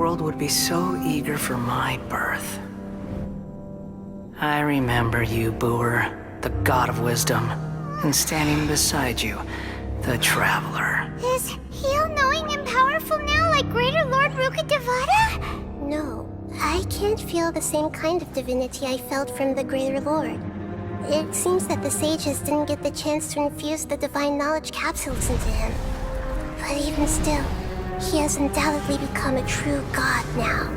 world would be so eager for my birth. I remember you, Booer, the god of wisdom, and standing beside you, the traveler. Is he all-knowing and powerful now, like Greater Lord Rukkhadevata? No, I can't feel the same kind of divinity I felt from the Greater Lord. It seems that the sages didn't get the chance to infuse the divine knowledge capsules into him. But even still, he has undoubtedly become a true god now.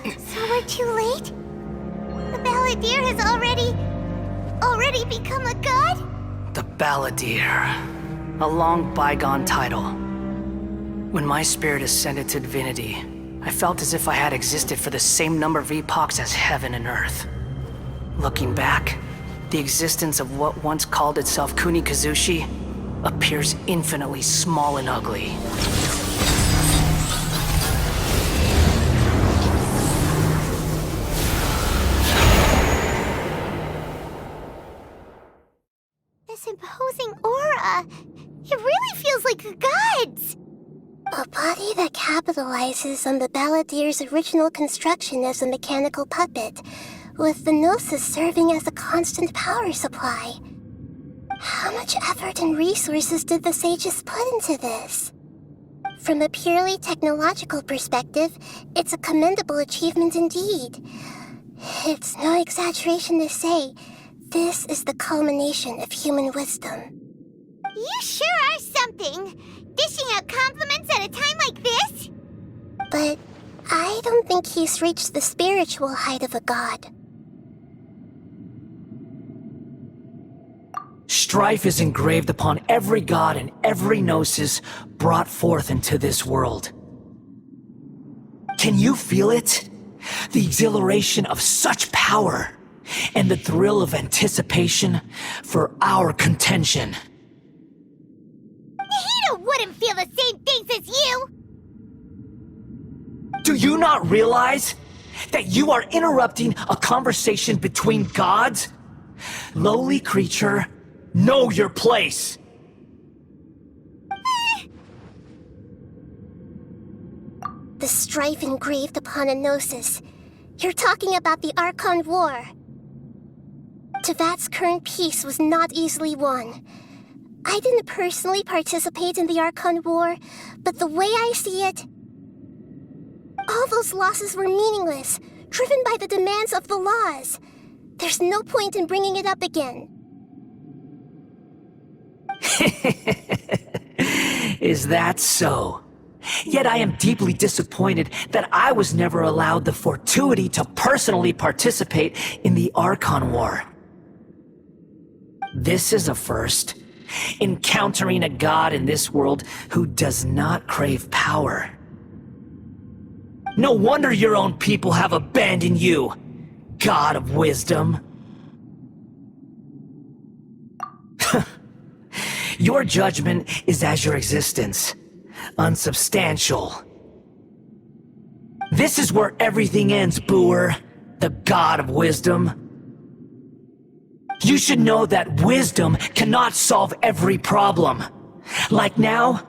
So we're too late? The Balladeer has already become a god? The Balladeer. A long bygone title. When my spirit ascended to divinity, I felt as if I had existed for the same number of epochs as heaven and earth. Looking back, the existence of what once called itself Kunikazushi appears infinitely small and ugly. This imposing aura, it really feels like the gods! A body that capitalizes on the Balladeer's original construction as a mechanical puppet, with the Gnosis serving as a constant power supply. How much effort and resources did the sages put into this? From a purely technological perspective, it's a commendable achievement indeed. It's no exaggeration to say, this is the culmination of human wisdom. You sure are something! Dishing out compliments at a time like this? But I don't think he's reached the spiritual height of a god. Strife is engraved upon every god and every gnosis brought forth into this world. Can you feel it? The exhilaration of such power, and the thrill of anticipation for our contention. Naheda wouldn't feel the same things as you! Do you not realize that you are interrupting a conversation between gods? Lowly creature, know your place! The strife engraved upon a gnosis. You're talking about the Archon War. Tevat's current peace was not easily won. I didn't personally participate in the Archon War, but the way I see it, all those losses were meaningless, driven by the demands of the laws. There's no point in bringing it up again. Is that so? Yet I am deeply disappointed that I was never allowed the fortuity to personally participate in the Archon War. This is a first. Encountering a god in this world who does not crave power. No wonder your own people have abandoned you, god of wisdom. Your judgment is as your existence, unsubstantial. This is where everything ends, Booer, the god of wisdom. You should know that wisdom cannot solve every problem. Like now,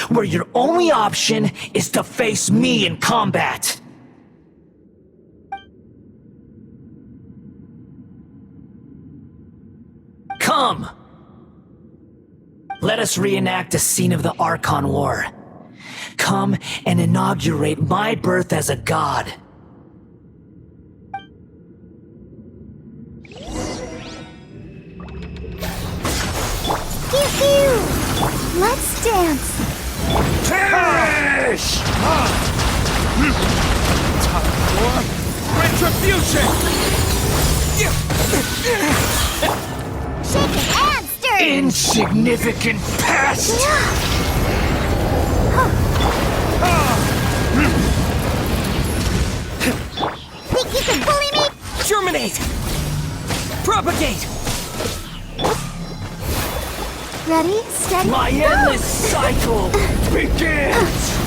where your only option is to face me in combat. Come! Let us reenact a scene of the Archon War. Come and inaugurate my birth as a god. Let's dance! Perish! Time for retribution! Shaken and stirred! Insignificant pest! Think you can bully me? Germinate! Propagate! Ready, steady, My go! endless cycle begins!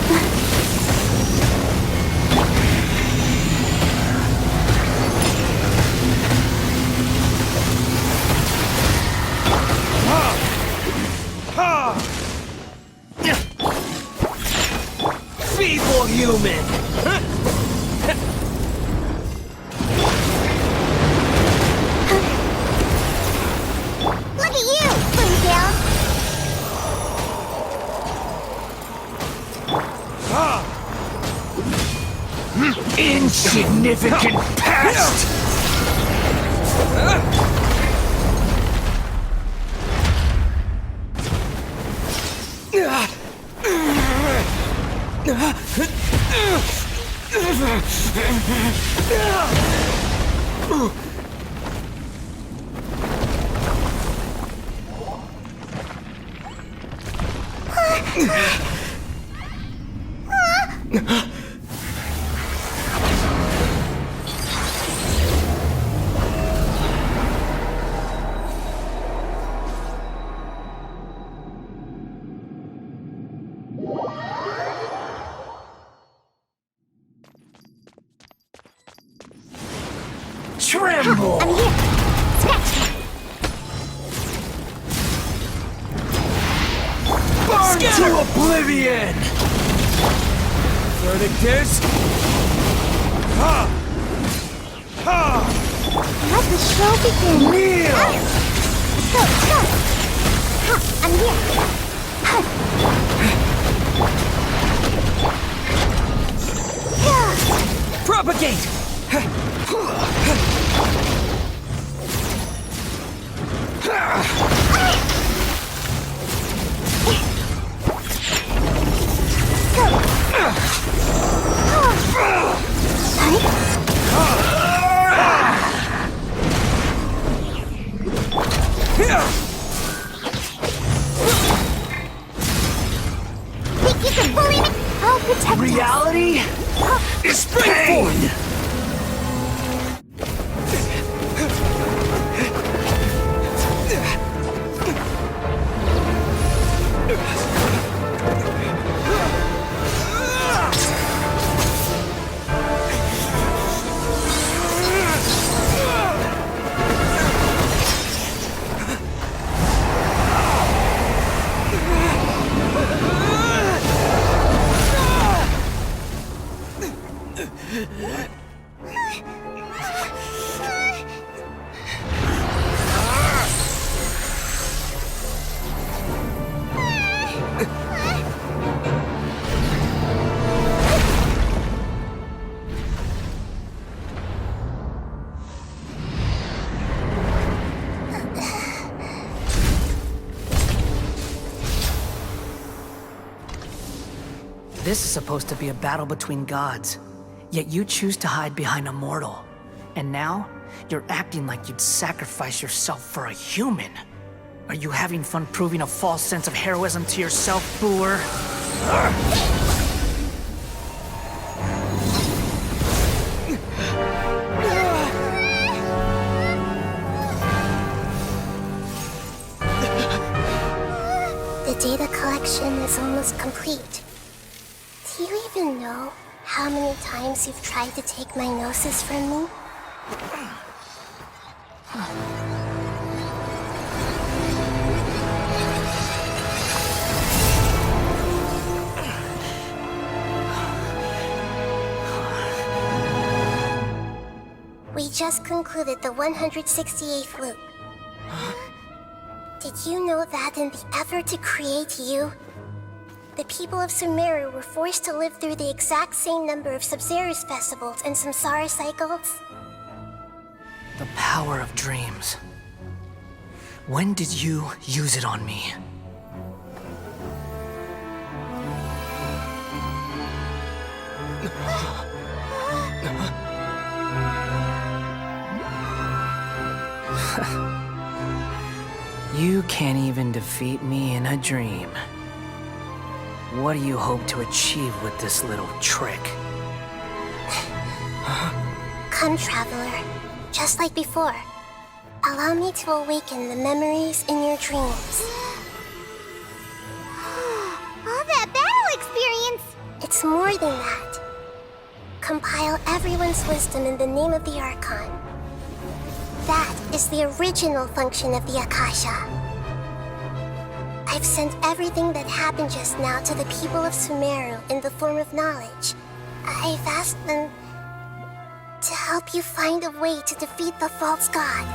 Evil human! Look at you, Slimtail! Insignificant pest! Tremble! I'm here! Scratch me! Burn to oblivion! Verdict is... Ha! Ha! Let the show begin! Kneel! Let's go, let's go! Ha! I'm here! Ha! Propagate! Think you can bully me? I'll protect us. Reality is pain! This is supposed to be a battle between gods, yet you choose to hide behind a mortal. And now, you're acting like you'd sacrifice yourself for a human. Are you having fun proving a false sense of heroism to yourself, Booer? The data collection is almost complete. Do you even know how many times you've tried to take my gnosis from me? We just concluded the 168th loop. Did you know that in the effort to create you, the people of Sumeru were forced to live through the exact same number of Sub-Zerus festivals and Samsara cycles? The power of dreams. When did you use it on me? You can't even defeat me in a dream. What do you hope to achieve with this little trick? Come, Traveler. Just like before. Allow me to awaken the memories in your dreams. All that battle experience! It's more than that. Compile everyone's wisdom in the name of the Archon. That is the original function of the Akasha. I've sent everything that happened just now to the people of Sumeru in the form of knowledge. I've asked them to help you find a way to defeat the false god.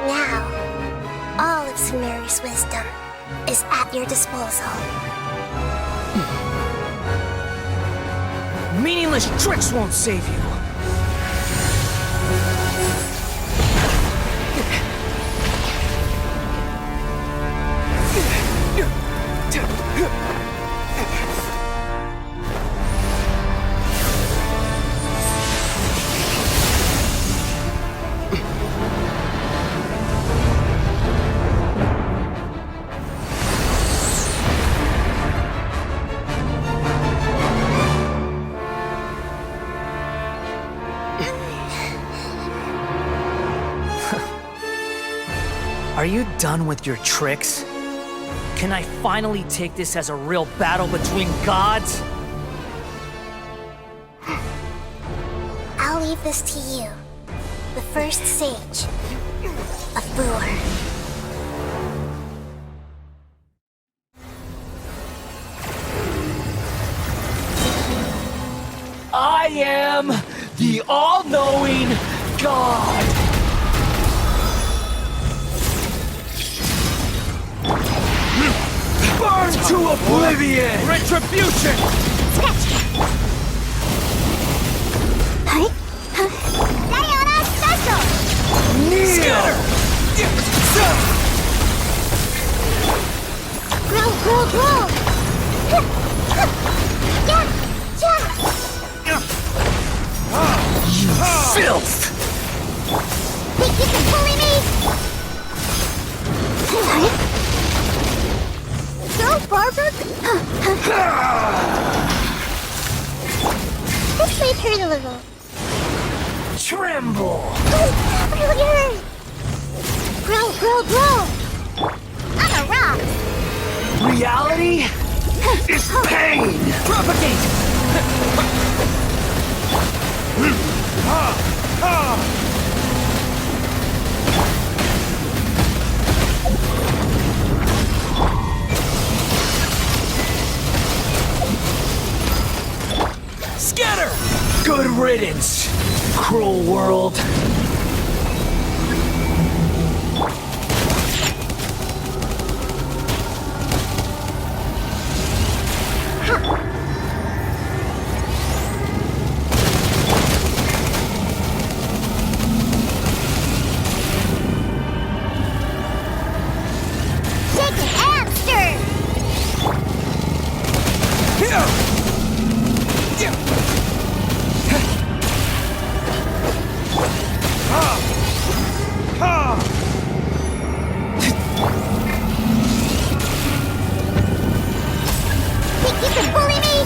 Now, all of Sumeru's wisdom is at your disposal. Meaningless tricks won't save you. Are you done with your tricks? Can I finally take this as a real battle between gods? I'll leave this to you, the first sage of Bur. I am the all-knowing God! Burn to oblivion! Retribution! Sayonara special! Kneel! Grow, grow, grow! Yeah, yeah! Filth! Think you can bully me? Go, Barber! This might hurt a little. Tremble! Earlier! Grow, grow, grow! I'm a rock! Reality is pain! Propagate! Scatter! Good riddance, cruel world. Shake it and stir! Think you can bully me?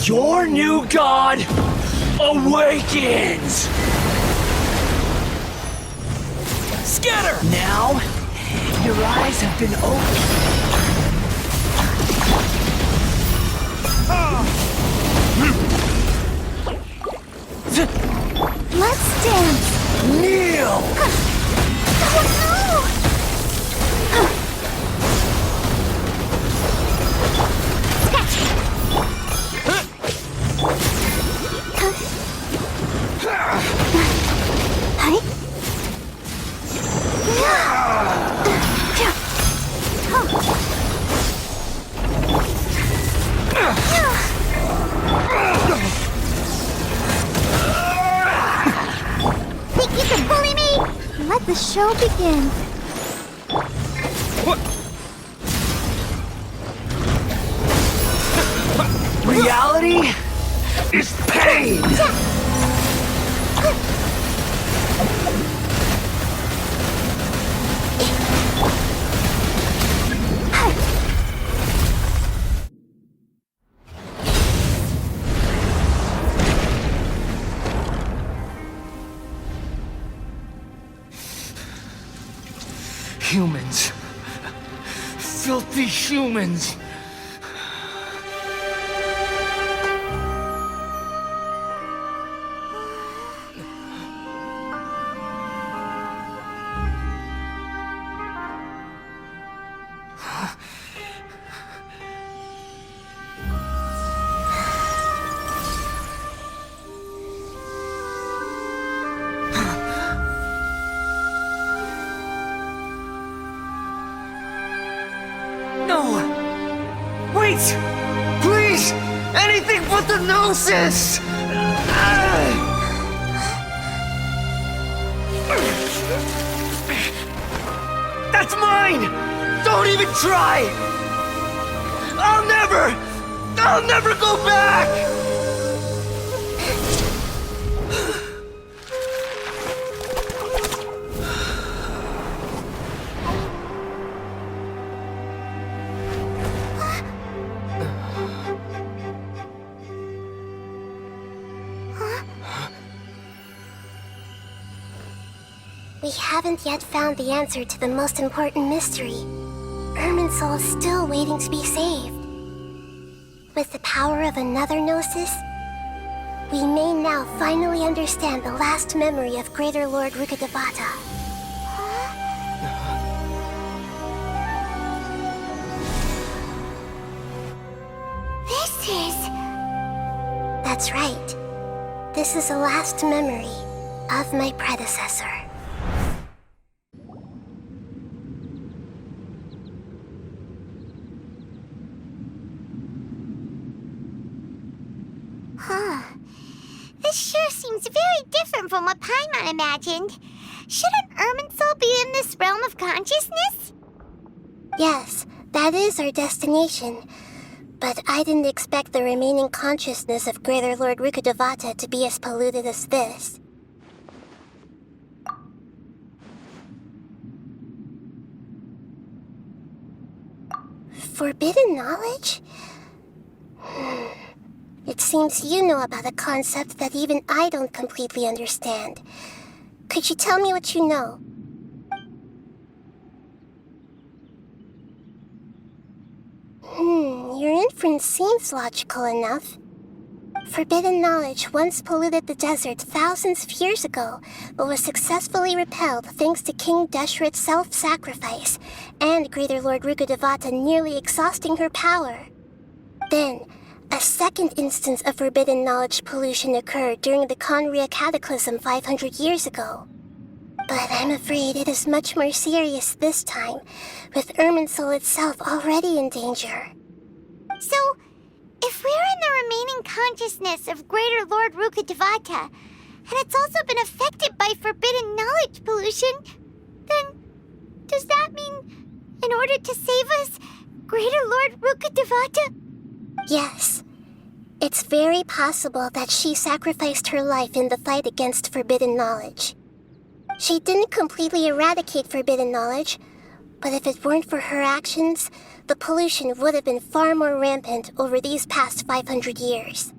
Your new god awakens! Scatter! Now, your eyes have been opened. Let's dance! Kneel! Think you can bully me? Let the show begin. Reality is pain! filthy humans. Wait! Please! Anything but the Gnosis! That's mine! Don't even try! I'll never go back! We haven't yet found the answer to the most important mystery. Irminsul is still waiting to be saved. With the power of another Gnosis, we may now finally understand the last memory of Greater Lord Rukkhadevata. This is... That's right. This is the last memory of my predecessor. This sure seems very different from what Paimon imagined. Shouldn't Irminsul be in this realm of consciousness? Yes, that is our destination. But I didn't expect the remaining consciousness of Greater Lord Rukkhadevata to be as polluted as this. Forbidden knowledge? It seems you know about a concept that even I don't completely understand. Could you tell me what you know? Your inference seems logical enough. Forbidden knowledge once polluted the desert thousands of years ago, but was successfully repelled thanks to King Deshret's self-sacrifice, and Greater Lord Rukkhadevata nearly exhausting her power. Then, a second instance of forbidden knowledge pollution occurred during the Conria Cataclysm 500 years ago. But I'm afraid it is much more serious this time, with Irminsul itself already in danger. So, if we're in the remaining consciousness of Greater Lord Rukkhadevata, and it's also been affected by forbidden knowledge pollution, then does that mean, in order to save us, Greater Lord Rukkhadevata... Yes. It's very possible that she sacrificed her life in the fight against forbidden knowledge. She didn't completely eradicate forbidden knowledge, but if it weren't for her actions, the pollution would have been far more rampant over these past 500 years.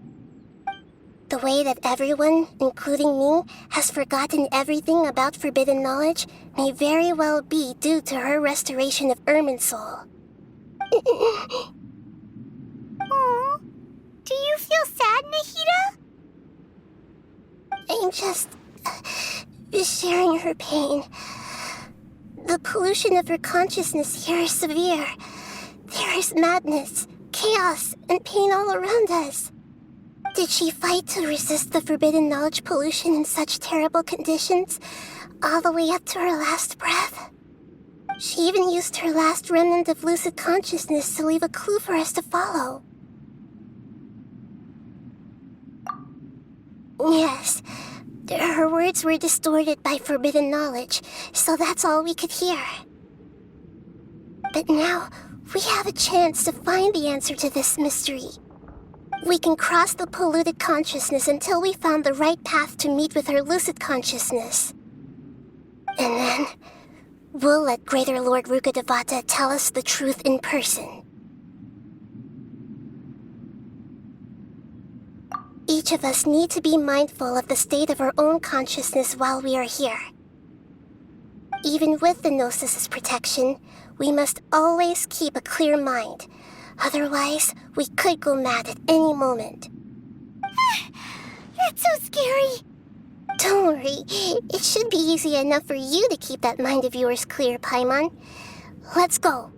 The way that everyone, including me, has forgotten everything about forbidden knowledge may very well be due to her restoration of Irminsul. Aww. Do you feel sad, Naheda? I'm just sharing her pain. The pollution of her consciousness here is severe. There is madness, chaos, and pain all around us. Did she fight to resist the forbidden knowledge pollution in such terrible conditions, all the way up to her last breath? She even used her last remnant of lucid consciousness to leave a clue for us to follow. Yes, her words were distorted by forbidden knowledge, so that's all we could hear. But now, we have a chance to find the answer to this mystery. We can cross the polluted consciousness until we found the right path to meet with her lucid consciousness. And then, we'll let Greater Lord Rukkhadevata tell us the truth in person. Each of us need to be mindful of the state of our own consciousness while we are here. Even with the Gnosis' protection, We must always keep a clear mind. Otherwise, we could go mad at any moment. That's so scary. Don't worry. It should be easy enough for you to keep that mind of yours clear, Paimon. Let's go.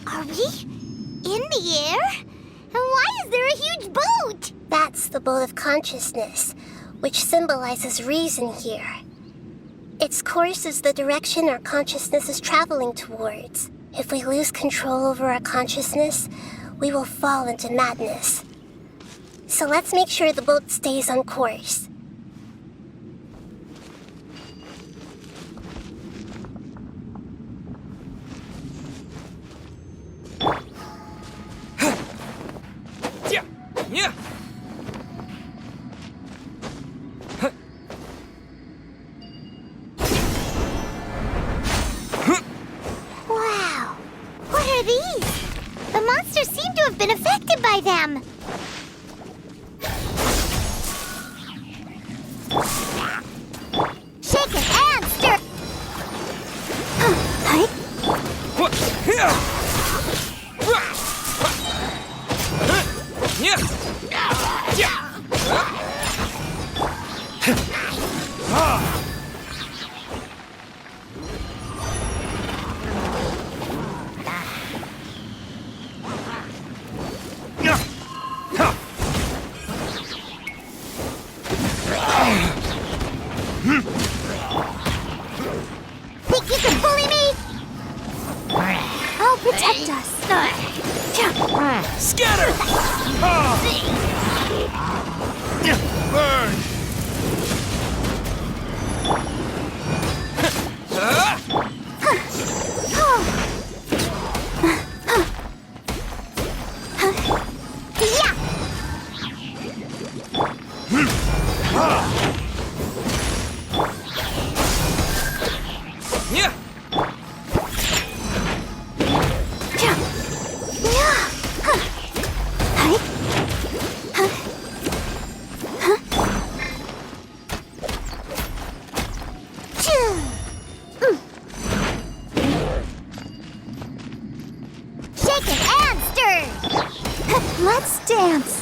Are we in the air? And why is there a huge boat? That's the boat of consciousness, which symbolizes reason here. Its course is the direction our consciousness is traveling towards. If we lose control over our consciousness, we will fall into madness. So let's make sure the boat stays on course. Yeah. Wow. What are these? The monsters seem to have been affected by them. Shake it and stir. Think you can bully me? I'll protect us. Scatter! Burn! Let's dance.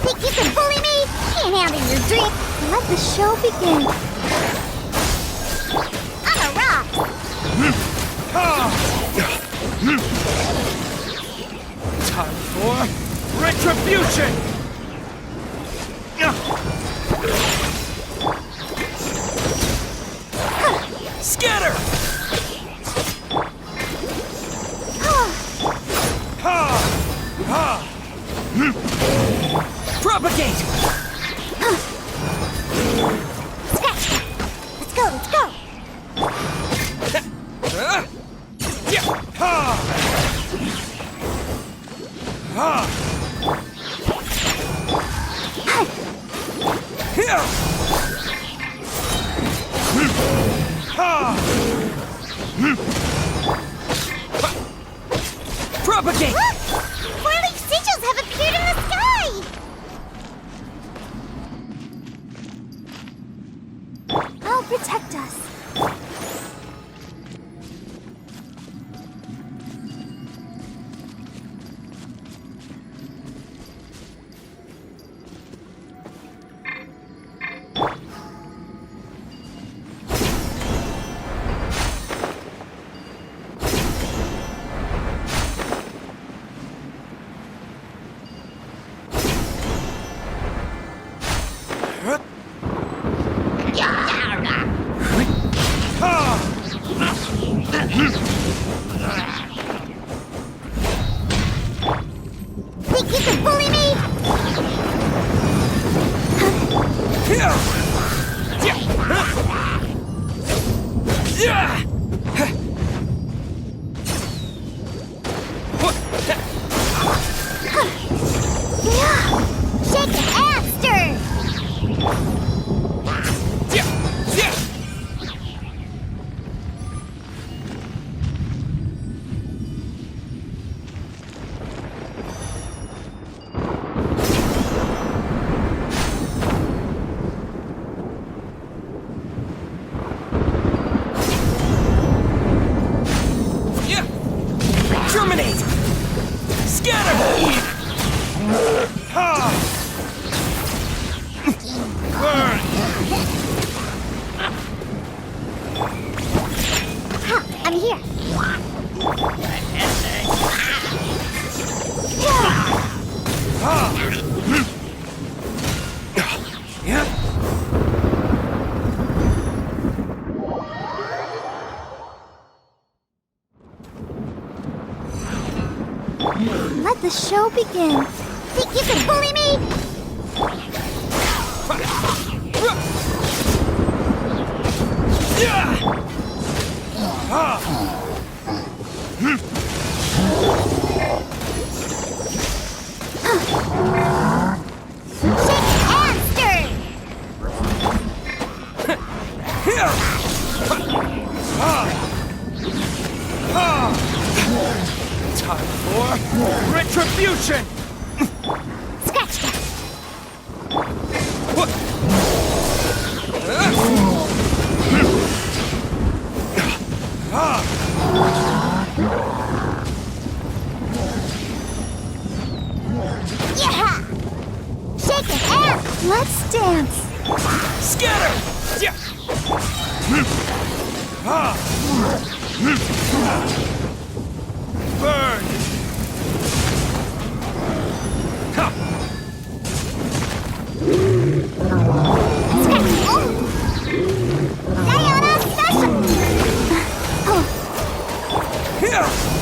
Think you can bully me? Can't handle your drink. Let the show begin. On a rock. Time for retribution! Scatter! Propagate! Scratch. Let's go, let's go. Propagate! Look! Four-leaf sigils have appeared in the sky! I'll protect us. show begin. Think you can bully me? Shake and stir! Time for retribution! Scratch that! Yeah! Shake it and let's dance! Scatter! Burn!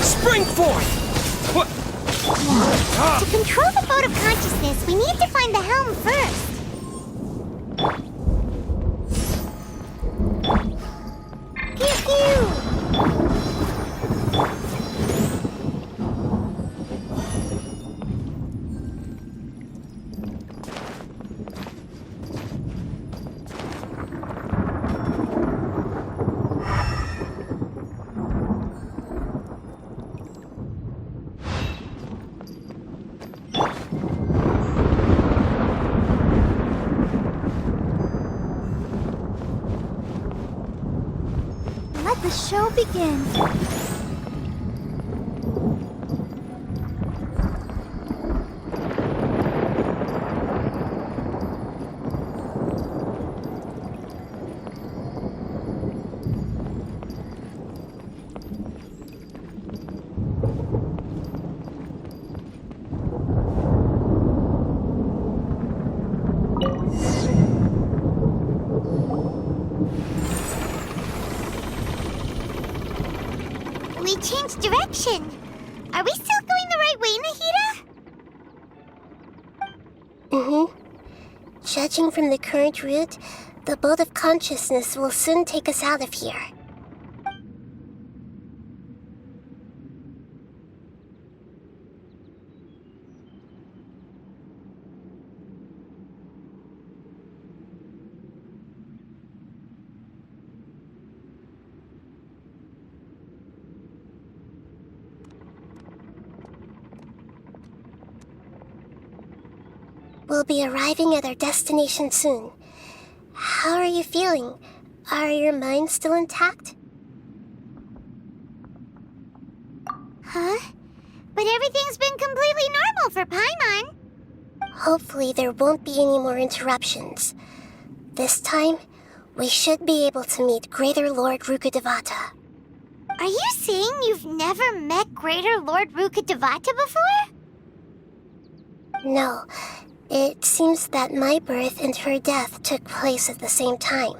Spring forth! To control the boat of consciousness, we need to find the helm first. Pew pew! Let the show begin. We changed direction. Are we still going the right way, Naheda? Mm-hmm. Judging from the current route, the boat of consciousness will soon take us out of here. We'll be arriving at our destination soon. How are you feeling? Are your minds still intact? Huh? But everything's been completely normal for Paimon. Hopefully there won't be any more interruptions. This time, we should be able to meet Greater Lord Rukkhadevata. Are you saying you've never met Greater Lord Rukkhadevata before? No, it seems that my birth and her death took place at the same time.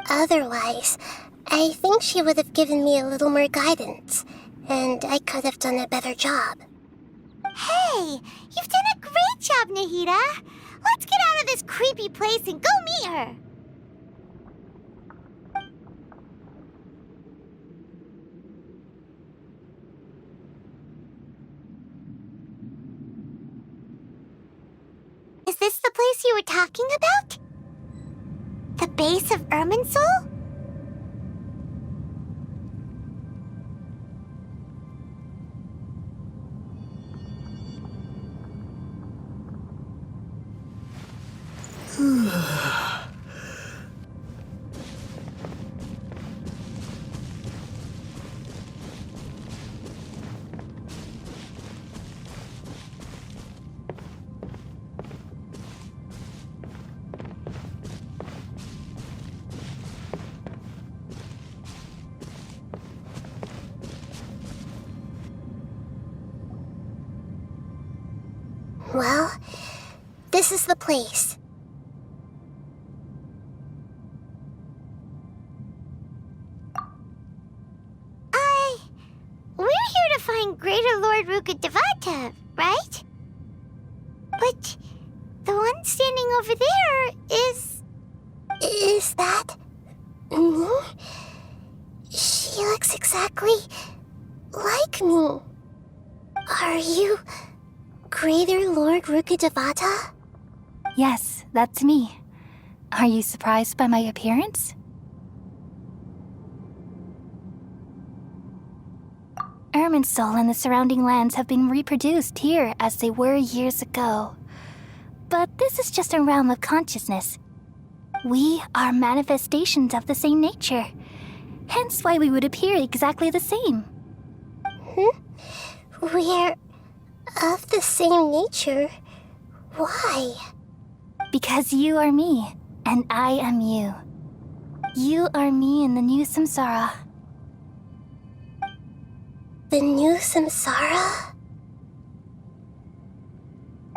Otherwise, I think she would have given me a little more guidance, and I could have done a better job. Hey, you've done a great job, Naheda. Let's get out of this creepy place and go meet her. Is this the place you were talking about? The base of Irminsul? Well, this is the place. We're here to find Greater Lord Rukkhadevata, right? But the one standing over there is... Is that me? She looks exactly like me. Are you Greater Lord Rukkhadevata? Yes, that's me. Are you surprised by my appearance? Irminsul and the surrounding lands have been reproduced here as they were years ago. But this is just a realm of consciousness. We are manifestations of the same nature, hence why we would appear exactly the same. We're of the same nature. Why? Because you are me, and I am you. You are me in the new samsara. The new samsara?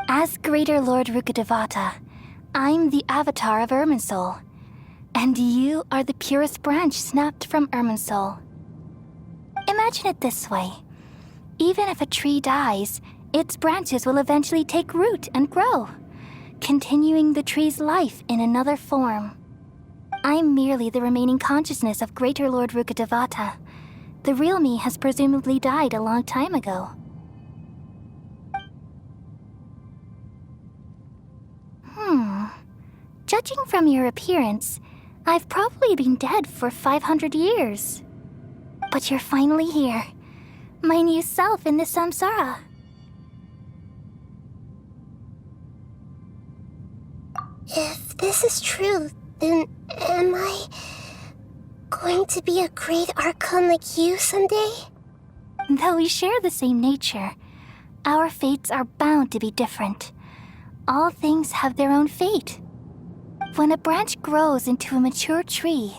As Greater Lord Rukkhadevata, I'm the avatar of Irminsul, and you are the purest branch snapped from Irminsul. Imagine it this way. Even if a tree dies, its branches will eventually take root and grow, continuing the tree's life in another form. I'm merely the remaining consciousness of Greater Lord Rukkhadevata. The real me has presumably died a long time ago. Judging from your appearance, I've probably been dead for 500 years. But you're finally here. My new self in the samsara. If this is true, then am I going to be a great Archon like you someday? Though we share the same nature, our fates are bound to be different. All things have their own fate. When a branch grows into a mature tree,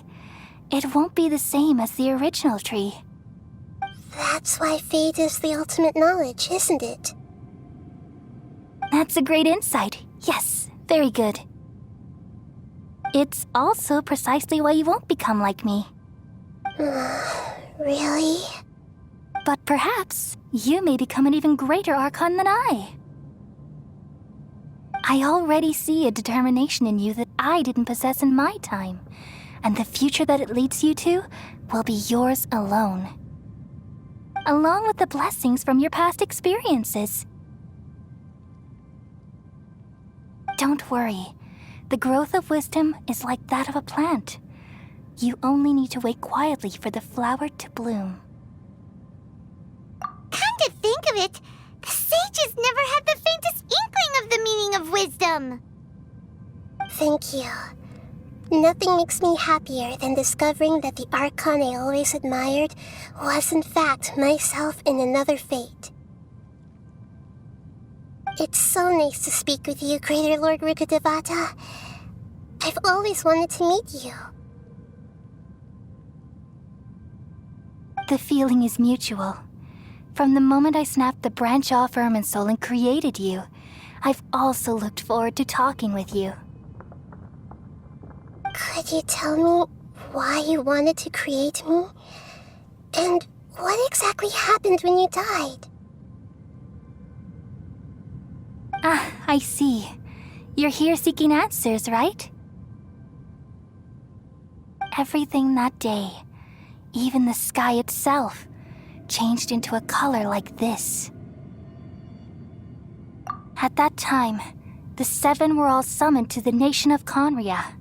it won't be the same as the original tree. That's why fate is the ultimate knowledge, isn't it? That's a great insight. Yes, very good. It's also precisely why you won't become like me. Really? But perhaps you may become an even greater Archon than I. I already see a determination in you that I didn't possess in my time, and the future that it leads you to will be yours alone. Along with the blessings from your past experiences. Don't worry. The growth of wisdom is like that of a plant. You only need to wait quietly for the flower to bloom. Come to think of it, the sages never had the faintest inkling of the meaning of wisdom. Thank you. Nothing makes me happier than discovering that the Archon I always admired was in fact myself in another fate. It's so nice to speak with you, Greater Lord Rukkhadevata. I've always wanted to meet you. The feeling is mutual. From the moment I snapped the branch off Irminsul and created you, I've also looked forward to talking with you. Could you tell me why you wanted to create me? And what exactly happened when you died? Ah, I see. You're here seeking answers, right? Everything that day, even the sky itself, changed into a color like this. At that time, the seven were all summoned to the nation of Conria.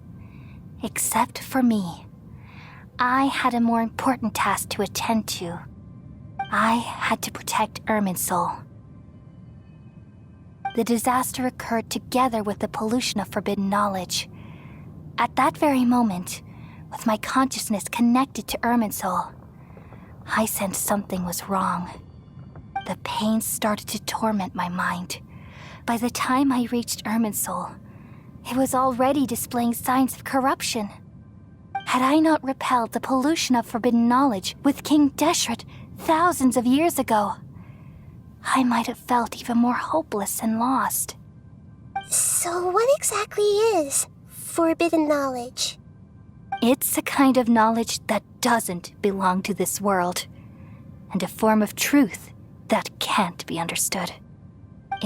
Except for me. I had a more important task to attend to. I had to protect Irminsul. The disaster occurred together with the pollution of forbidden knowledge. At that very moment, with my consciousness connected to Irminsul, I sensed something was wrong. The pain started to torment my mind. By the time I reached Irminsul, it was already displaying signs of corruption. Had I not repelled the pollution of forbidden knowledge with King Deshret thousands of years ago, I might have felt even more hopeless and lost. So what exactly is forbidden knowledge? It's a kind of knowledge that doesn't belong to this world, and a form of truth that can't be understood.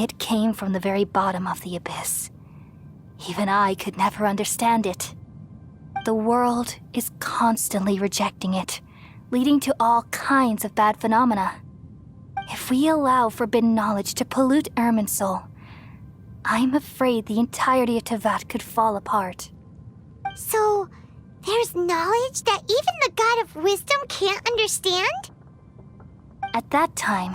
It came from the very bottom of the abyss. Even I could never understand it. The world is constantly rejecting it, leading to all kinds of bad phenomena. If we allow forbidden knowledge to pollute Irminsul, I'm afraid the entirety of Tevat could fall apart. So, there's knowledge that even the God of Wisdom can't understand? At that time,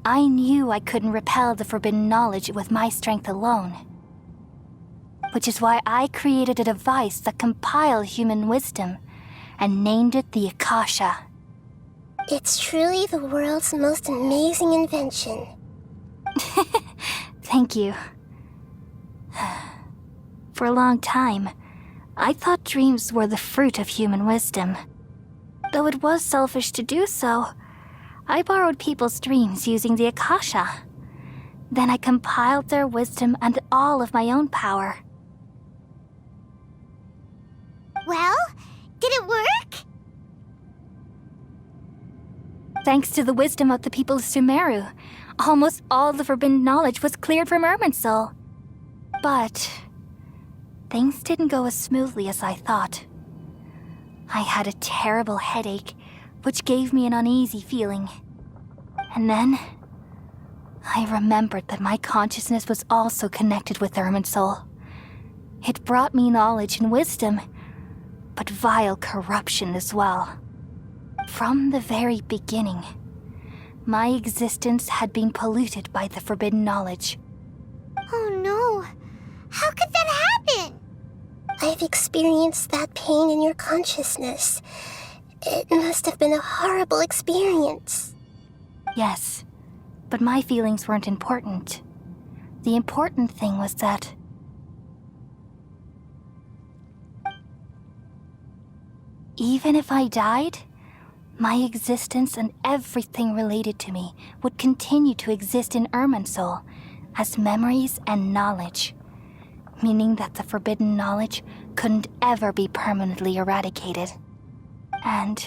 I knew I couldn't repel the forbidden knowledge with my strength alone. Which is why I created a device that compiled human wisdom and named it the Akasha. It's truly the world's most amazing invention. Thank you. For a long time, I thought dreams were the fruit of human wisdom. Though it was selfish to do so, I borrowed people's dreams using the Akasha. Then I compiled their wisdom and all of my own power. Well, did it work? Thanks to the wisdom of the people of Sumeru, almost all the forbidden knowledge was cleared from Irminsul. But things didn't go as smoothly as I thought. I had a terrible headache, which gave me an uneasy feeling. And then I remembered that my consciousness was also connected with Irminsul. It brought me knowledge and wisdom, but vile corruption as well. From the very beginning, my existence had been polluted by the forbidden knowledge. Oh no. How could that happen? I've experienced that pain in your consciousness. It must have been a horrible experience. Yes, but my feelings weren't important. The important thing was that even if I died, my existence and everything related to me would continue to exist in Irminsul as memories and knowledge, meaning that the forbidden knowledge couldn't ever be permanently eradicated. And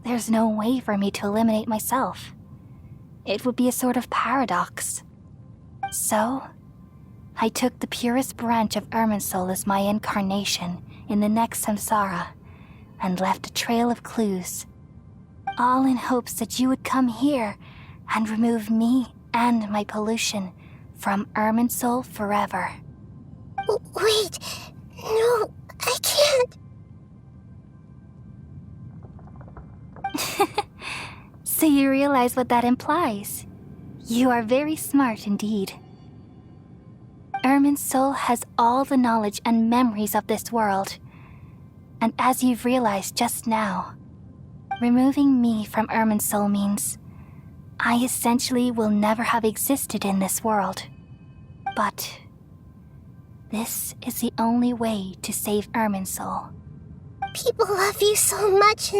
there's no way for me to eliminate myself. It would be a sort of paradox. So, I took the purest branch of Irminsul as my incarnation in the next samsara and left a trail of clues, all in hopes that you would come here and remove me and my pollution from Irminsul forever. Wait, no, I can't. So you realize what that implies. You are very smart indeed. Irminsul has all the knowledge and memories of this world. And as you've realized just now, removing me from Irminsul means I essentially will never have existed in this world. But this is the only way to save Irminsul. People love you so much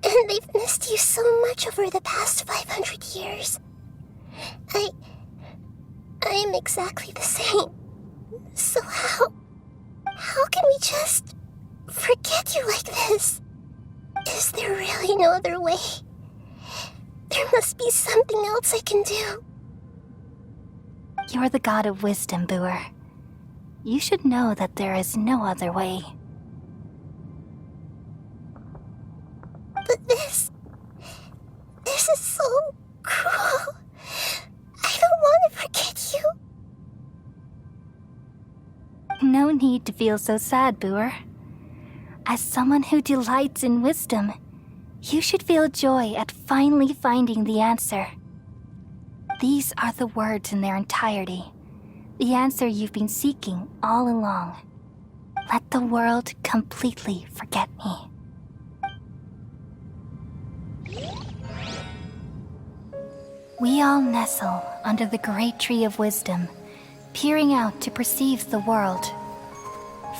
and they've missed you so much over the past 500 years. I am exactly the same. So how can we just forget you like this? Is there really no other way? There must be something else I can do. You're the god of wisdom, Booer. You should know that there is no other way. But this is so cruel. I don't want to forget you. No need to feel so sad, Booer. As someone who delights in wisdom, you should feel joy at finally finding the answer. These are the words in their entirety, the answer you've been seeking all along. Let the world completely forget me. We all nestle under the great tree of wisdom, peering out to perceive the world.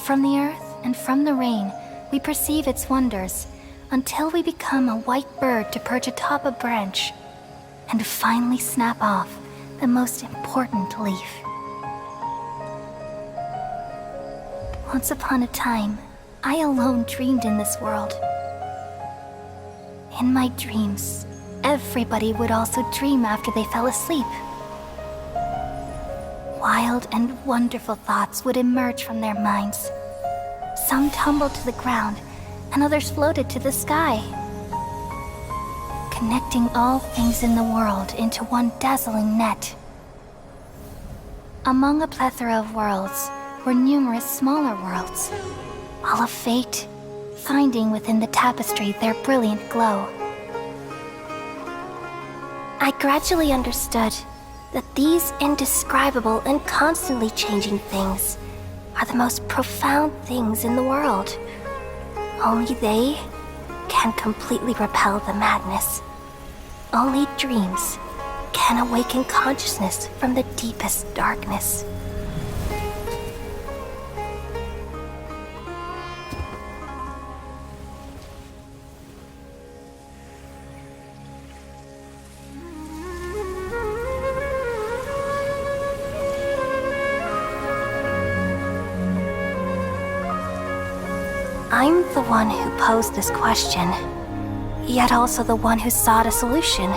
From the earth and from the rain, we perceive its wonders until we become a white bird to perch atop a branch and finally snap off the most important leaf. Once upon a time, I alone dreamed in this world. In my dreams, everybody would also dream after they fell asleep. Wild and wonderful thoughts would emerge from their minds. Some tumbled to the ground, and others floated to the sky, connecting all things in the world into one dazzling net. Among a plethora of worlds were numerous smaller worlds, all of fate, finding within the tapestry their brilliant glow. I gradually understood that these indescribable and constantly changing things are the most profound things in the world. Only they can completely repel the madness. Only dreams can awaken consciousness from the deepest darkness. I'm the one who posed this question, yet also the one who sought a solution.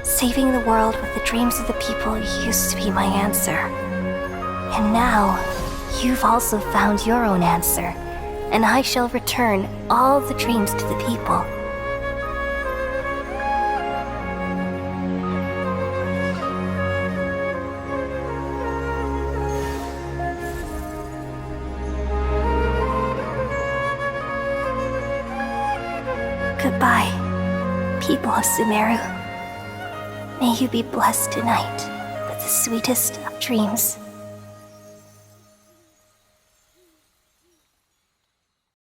Saving the world with the dreams of the people used to be my answer. And now, you've also found your own answer, and I shall return all the dreams to the people. Goodbye, people of Sumeru. May you be blessed tonight with the sweetest of dreams.